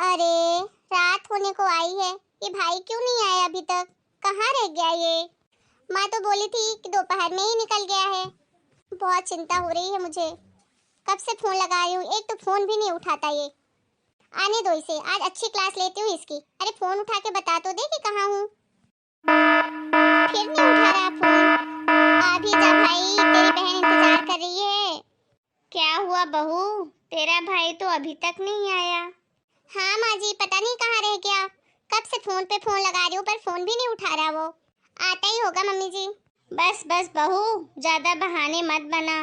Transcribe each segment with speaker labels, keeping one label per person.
Speaker 1: अरे रात होने को आई है, ये भाई क्यों नहीं आया अभी तक? कहाँ रह गया ये? माँ तो बोली थी कि दोपहर में ही निकल गया है। बहुत चिंता हो रही है मुझे। कब से फोन लगा रही हूँ, एक तो फोन भी नहीं उठाता ये। आने दो इसे, आज अच्छी क्लास लेती हूँ इसकी। अरे फोन उठा के बता तो दे कि कहाँ हूँ। फिर नहीं उठा रहा फोन। आ भी जा भाई, तेरी बहन इंतजार कर रही है। क्या हुआ बहू, तेरा भाई तो अभी तक नहीं आया। हाँ माँ जी, पता नहीं कहाँ रह गया। कब से फोन पे फोन लगा रही हूँ पर फोन भी नहीं उठा रहा वो। आता ही होगा मम्मी जी। बस बस बहू, ज्यादा बहाने मत बना।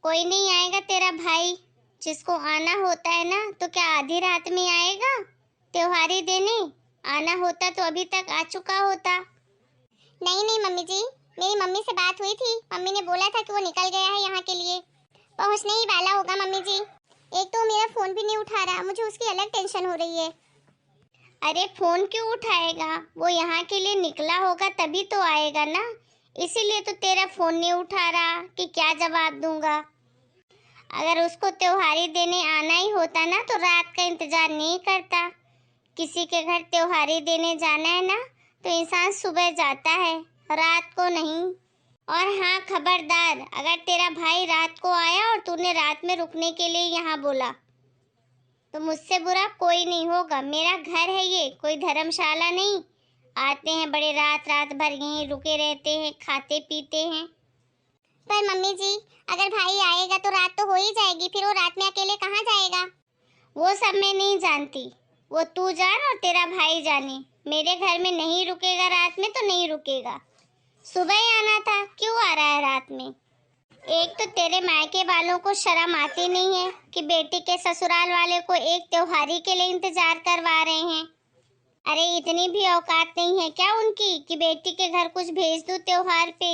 Speaker 1: कोई नहीं आएगा तेरा भाई। जिसको आना होता है ना तो क्या आधी रात में आएगा? त्योहारी देने आना होता तो अभी तक आ चुका होता। नहीं नहीं मम्मी जी, मेरी मम्मी से बात हुई थी। मम्मी ने बोला था कि वो निकल गया है यहाँ के लिए। पहुँचने ही वाला होगा मम्मी जी। एक तो मेरा फोन भी नहीं उठा रहा, मुझे उसकी अलग टेंशन हो रही है। अरे फोन क्यों उठाएगा? वो यहाँ के लिए निकला होगा तभी तो आएगा ना। इसीलिए तो तेरा फोन नहीं उठा रहा कि क्या जवाब दूंगा। अगर उसको त्योहारी देने आना ही होता ना तो रात का इंतजार नहीं करता। किसी के घर त्योहारी देने जाना है ना तो इंसान सुबह जाता है, रात को नहीं। और हाँ खबरदार, अगर तेरा भाई रात को आया और तूने रात में रुकने के लिए यहाँ बोला तो मुझसे बुरा कोई नहीं होगा। मेरा घर है ये, कोई धर्मशाला नहीं। आते हैं बड़े रात रात भर यहीं रुके रहते हैं, खाते पीते हैं। पर मम्मी जी, अगर भाई आएगा तो रात तो हो ही जाएगी, फिर वो रात में अकेले कहाँ जाएगा? वो सब मैं नहीं जानती, वो तू जान और तेरा भाई जाने। मेरे घर में नहीं रुकेगा रात में तो नहीं रुकेगा। सुबह ही आना था, क्यों आ रहा है रात में? एक तो तेरे मायके वालों को शर्म आती नहीं है कि बेटी के ससुराल वाले को एक त्योहारी के लिए इंतजार करवा रहे हैं। अरे इतनी भी औकात नहीं है क्या उनकी कि बेटी के घर कुछ भेज दूं त्योहार पे?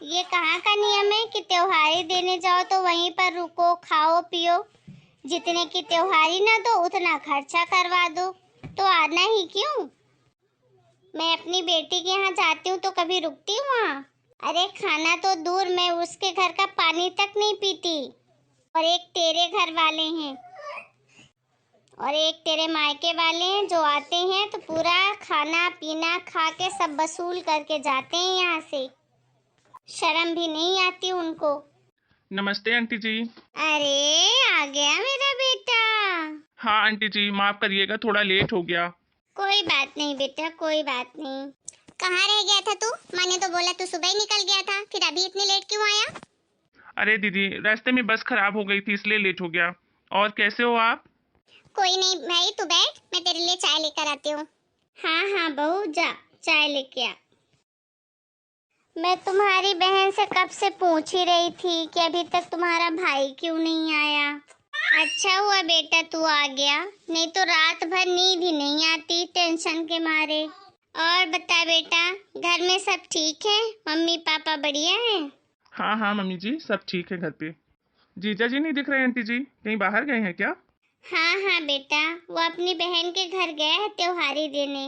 Speaker 1: ये कहाँ का नियम है कि त्योहारी देने जाओ तो वहीं पर रुको, खाओ पियो, जितने की त्योहारी ना दो उतना खर्चा करवा दो, तो आना ही क्यों? मैं अपनी बेटी के यहाँ जाती हूँ तो कभी रुकती हूँ वहाँ? अरे खाना तो दूर, मैं उसके घर का पानी तक नहीं पीती। और एक तेरे घर वाले हैं और एक तेरे मायके वाले हैं जो आते हैं तो पूरा खाना पीना खा के सब वसूल करके जाते हैं यहाँ से। शर्म भी नहीं आती उनको।
Speaker 2: नमस्ते आंटी जी।
Speaker 1: अरे आ गया मेरा बेटा।
Speaker 2: हाँ आंटी जी, माफ करिएगा, थोड़ा लेट हो गया।
Speaker 1: कोई बात नहीं बेटा, कोई बात नहीं। कहाँ रह गया था तू? मैंने तो बोला तू सुबह ही निकल गया था, फिर अभी इतनी लेट क्यों आया?
Speaker 2: अरे दीदी, रास्ते में बस खराब हो गई थी इसलिए लेट हो गया। और कैसे हो आप?
Speaker 1: कोई नहीं भाई, तू बैठ, मैं तेरे लिए चाय लेकर आती हूँ। हाँ हाँ बहू, जा चाय लेके आ। मैं तुम्हारी बहन से कब से पूछ ही रही थी कि अभी तक तुम्हारा भाई क्यों नहीं आया। अच्छा हुआ बेटा तू आ गया, नहीं तो रात भर नींद ही नहीं आती टेंशन के मारे। और बता बेटा, घर में सब ठीक है? मम्मी पापा बढ़िया हैं?
Speaker 2: हाँ हाँ मम्मी जी, सब ठीक है घर पे। जीजा जी नहीं दिख रहे आंटी जी, कहीं बाहर गए हैं क्या?
Speaker 1: हाँ हाँ बेटा, वो अपनी बहन के घर गया है त्योहारी देने।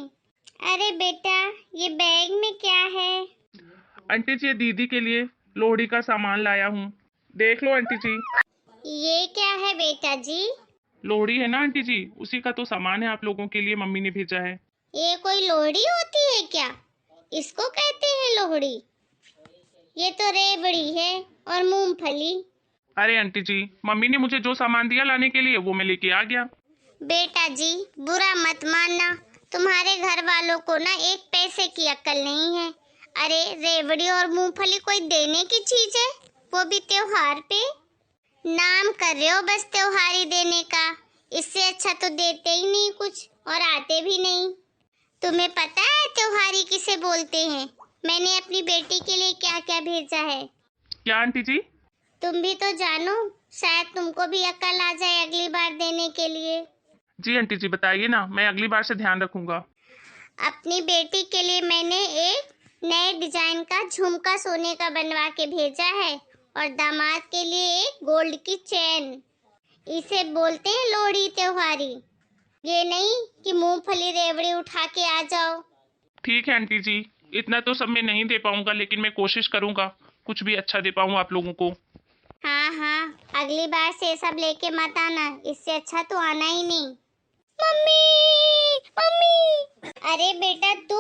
Speaker 1: अरे बेटा, ये बैग में क्या है?
Speaker 2: आंटी जी, ये दीदी के लिए लोहड़ी का सामान लाया हूँ, देख लो आंटी जी।
Speaker 1: ये क्या है बेटा जी?
Speaker 2: लोहड़ी है ना आंटी जी, उसी का तो सामान है, आप लोगों के लिए मम्मी ने भेजा है।
Speaker 1: ये कोई लोहड़ी होती है क्या? इसको कहते हैं लोहड़ी? ये तो रेवड़ी है और मूंगफली।
Speaker 2: अरे आंटी जी, मम्मी ने मुझे जो सामान दिया लाने के लिए वो मैं लेके आ गया।
Speaker 1: बेटा जी, बुरा मत मानना, तुम्हारे घर वालों को ना एक पैसे की अक्ल नहीं है। अरे रेवड़ी और मूंगफली कोई देने की चीज है, वो भी त्योहार पे? नाम कर रहे हो बस त्योहारी देने का। इससे अच्छा तो देते ही नहीं कुछ और आते भी नहीं। तुम्हें पता है त्योहारी किसे बोलते हैं? मैंने अपनी बेटी के लिए क्या क्या भेजा है।
Speaker 2: क्या आंटी जी?
Speaker 1: तुम भी तो जानो, शायद तुमको भी अक्ल आ जाए अगली बार देने के लिए।
Speaker 2: जी आंटी जी बताइए ना, मैं अगली बार से ध्यान रखूंगा।
Speaker 1: अपनी बेटी के लिए मैंने एक नए डिजाइन का झुमका सोने का बनवा के भेजा है और दामाद के लिए एक गोल्ड की चेन। इसे बोलते हैं लोहड़ी त्योहारी, ये नहीं कि मूंगफली रेवड़ी उठा के आ जाओ।
Speaker 2: ठीक है आंटी जी, इतना तो सब मैं नहीं दे पाऊंगा, लेकिन मैं कोशिश करूंगा कुछ भी अच्छा दे पाऊं आप लोगों को।
Speaker 1: हाँ हाँ, अगली बार से सब लेके मत आना, इससे अच्छा तो आना ही नहीं। अरे बेटा तू,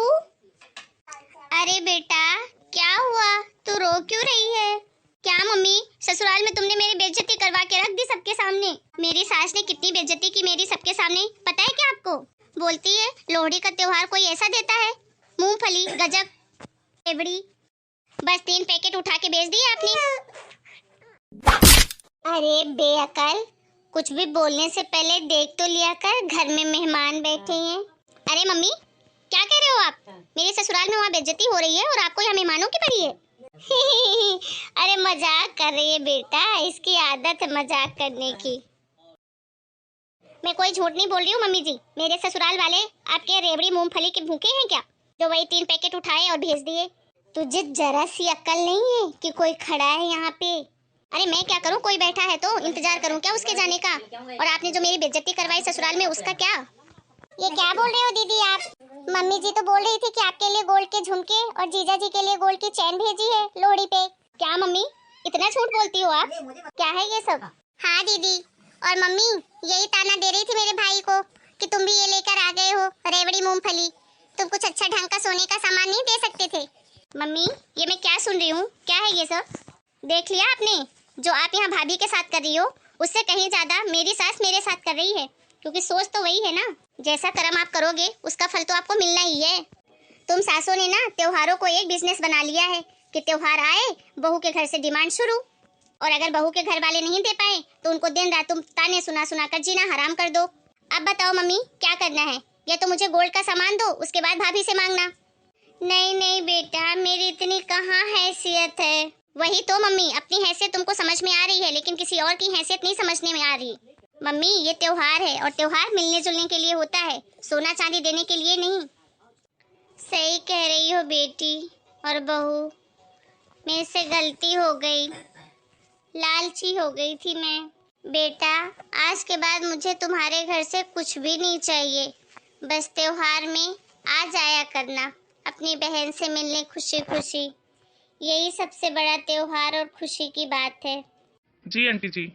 Speaker 1: अरे बेटा क्या हुआ, तू रो क्यों रही है? क्या मम्मी, ससुराल में तुमने मेरी बेइज्जती करवा के रख दी सबके सामने। मेरी सास ने कितनी बेइज्जती की मेरी सबके सामने, पता है क्या आपको? बोलती है लोहड़ी का त्योहार कोई ऐसा देता है, मूंगफली, गजक, रेवड़ी, बस 3 पैकेट उठा के बेच दिए आपने। अरे बेअकल, कुछ भी बोलने से पहले देख तो लिया कर, घर में मेहमान बैठे हैं। अरे मम्मी क्या कह रहे हो आप? मेरे ससुराल में वहाँ बेइज्जती हो रही है और आपको यहाँ मेहमानों की पड़ी है। अरे मजाक कर रही है बेटा, इसकी आदत है मजाक करने की। मैं कोई झूठ नहीं बोल रही हूँ मम्मी जी। मेरे ससुराल वाले आपके रेवड़ी मूंगफली के भूखे हैं क्या, जो वही 3 पैकेट उठाए और भेज दिए? तुझे जरा सी अक्ल नहीं है कि कोई खड़ा है यहाँ पे? अरे मैं क्या करूँ, कोई बैठा है तो इंतजार करूँ क्या उसके जाने का? और आपने जो मेरी बेइज्जती करवाई ससुराल में, उसका क्या? ये क्या बोल रहे हो दीदी आप? मम्मी जी तो बोल रही थी कि आपके लिए गोल्ड के झुमके और जीजा जी के लिए गोल्ड की चैन भेजी है लोहड़ी पे। क्या मम्मी इतना झूठ बोलती हो आप? क्या है ये सब? हाँ दीदी, और मम्मी यही ताना दे रही थी मेरे भाई को कि तुम भी ये लेकर आ गए हो रेवड़ी मूंगफली, तुम कुछ अच्छा ढंग का सोने का सामान नहीं दे सकते थे। मम्मी ये मैं क्या सुन रही हूँ, क्या है ये सब? देख लिया आपने, जो आप यहाँ भाभी के साथ कर रही हो उससे कहीं ज्यादा मेरी सास मेरे साथ कर रही है, क्योंकि सोच तो वही है ना, जैसा कर्म आप करोगे उसका फल तो आपको मिलना ही है। तुम सासों ने ना त्योहारों को एक बिजनेस बना लिया है कि त्योहार आए बहू के घर से डिमांड शुरू, और अगर बहू के घर वाले नहीं दे पाए तो उनको दिन रात तुम ताने सुना सुना कर जीना हराम कर दो। अब बताओ मम्मी क्या करना है? या तो मुझे गोल्ड का सामान दो, उसके बाद भाभी से मांगना। नहीं नहीं बेटा, मेरी इतनी कहाँ हैसियत है। वही तो मम्मी, अपनी हैसियत तुमको समझ में आ रही है लेकिन किसी और की हैसियत नहीं समझने में आ रही। मम्मी ये त्योहार है और त्योहार मिलने जुलने के लिए होता है, सोना चांदी देने के लिए नहीं। सही कह रही हो बेटी और बहू, मेरे से गलती हो गई, लालची हो गई थी मैं। बेटा आज के बाद मुझे तुम्हारे घर से कुछ भी नहीं चाहिए, बस त्योहार में आ जाया करना अपनी बहन से मिलने खुशी खुशी। यही सबसे बड़ा त्योहार और खुशी की बात है।
Speaker 2: जी आंटी जी।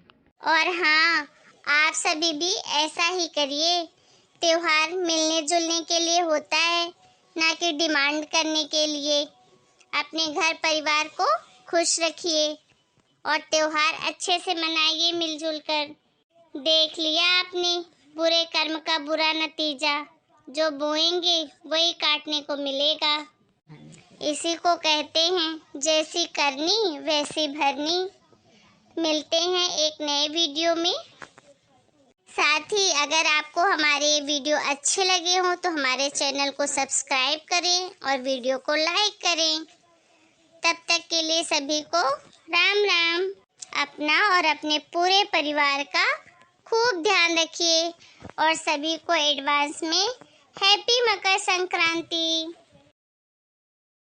Speaker 1: और हाँ, आप सभी भी ऐसा ही करिए। त्योहार मिलने जुलने के लिए होता है, ना कि डिमांड करने के लिए। अपने घर परिवार को खुश रखिए और त्योहार अच्छे से मनाइए मिलजुल कर। देख लिया आपने, बुरे कर्म का बुरा नतीजा, जो बोएंगे वही काटने को मिलेगा। इसी को कहते हैं जैसी करनी वैसी भरनी। मिलते हैं एक नए वीडियो में। साथ ही अगर आपको हमारे वीडियो अच्छे लगे हों तो हमारे चैनल को सब्सक्राइब करें और वीडियो को लाइक करें। तब तक के लिए सभी को राम राम। अपना और अपने पूरे परिवार का खूब ध्यान रखिए और सभी को एडवांस में हैप्पी मकर संक्रांति।